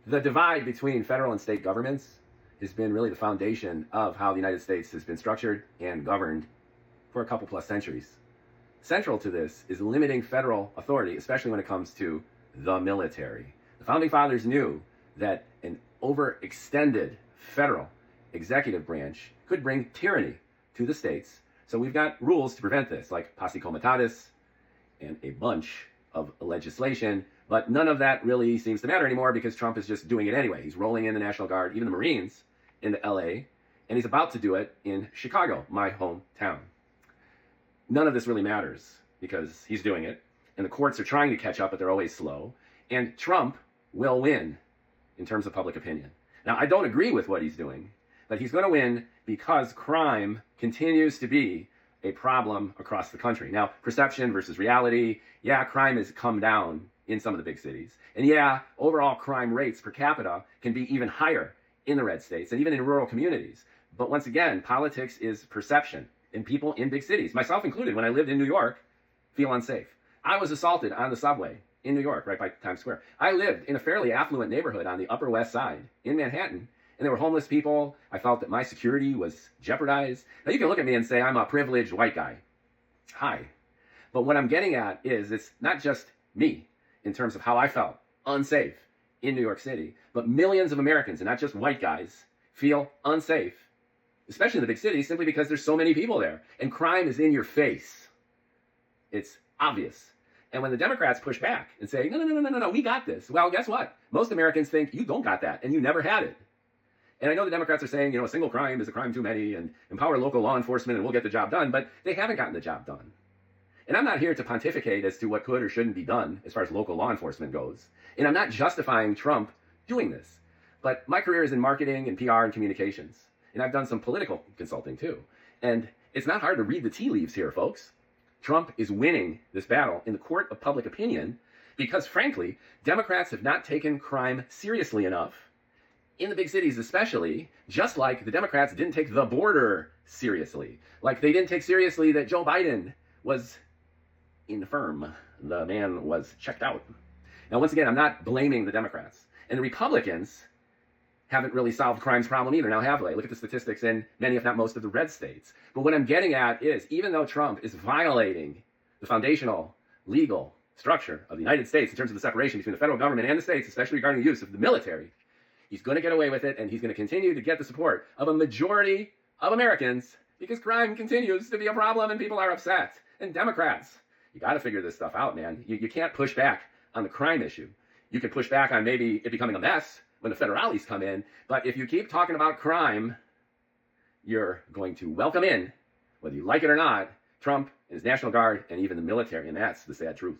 The divide between federal and state governments has been really the foundation of how the United States has been structured and governed for a couple plus centuries. Central to this is limiting federal authority, especially when it comes to the military. The Founding Fathers knew that an overextended federal executive branch could bring tyranny to the states. So we've got rules to prevent this, like posse comitatus and a bunch of legislation, but none of that really seems to matter anymore because Trump is just doing it anyway. He's rolling in the National Guard, even the Marines, into LA, and he's about to do it in Chicago, my hometown. None of this really matters because he's doing it, and the courts are trying to catch up, but they're always slow, and Trump will win in terms of public opinion. Now, I don't agree with what he's doing, but he's going to win because crime continues to be a problem across the country. Now, perception versus reality, yeah, crime has come down in some of the big cities. And yeah, overall crime rates per capita can be even higher in the red states and even in rural communities. But once again, politics is perception. And people in big cities, myself included, when I lived in New York, feel unsafe. I was assaulted on the subway in New York, right by Times Square. I lived in a fairly affluent neighborhood on the Upper West Side in Manhattan, and there were homeless people. I felt that my security was jeopardized. Now, you can look at me and say I'm a privileged white guy. Hi. But what I'm getting at is it's not just me in terms of how I felt unsafe in New York City, but millions of Americans, and not just white guys, feel unsafe, especially in the big cities, simply because there's so many people there. And crime is in your face. It's obvious. And when the Democrats push back and say, no, we got this. Well, guess what? Most Americans think you don't got that, and you never had it. And I know the Democrats are saying, a single crime is a crime too many, and empower local law enforcement and we'll get the job done, but they haven't gotten the job done. And I'm not here to pontificate as to what could or shouldn't be done as far as local law enforcement goes. And I'm not justifying Trump doing this. But my career is in marketing and PR and communications. And I've done some political consulting too. And it's not hard to read the tea leaves here, folks. Trump is winning this battle in the court of public opinion because, frankly, Democrats have not taken crime seriously enough, in the big cities especially, just like the Democrats didn't take the border seriously. Like they didn't take seriously that Joe Biden was infirm. The man was checked out. Now, once again, I'm not blaming the Democrats. And the Republicans haven't really solved crime's problem either, now have they? Look at the statistics in many, if not most, of the red states. But what I'm getting at is, even though Trump is violating the foundational legal structure of the United States in terms of the separation between the federal government and the states, especially regarding the use of the military, he's going to get away with it, and he's going to continue to get the support of a majority of Americans because crime continues to be a problem and people are upset. And Democrats, you got to figure this stuff out, man. You can't push back on the crime issue. You can push back on maybe it becoming a mess when the federales come in, but if you keep talking about crime, you're going to welcome in, whether you like it or not, Trump and his National Guard and even the military, and that's the sad truth.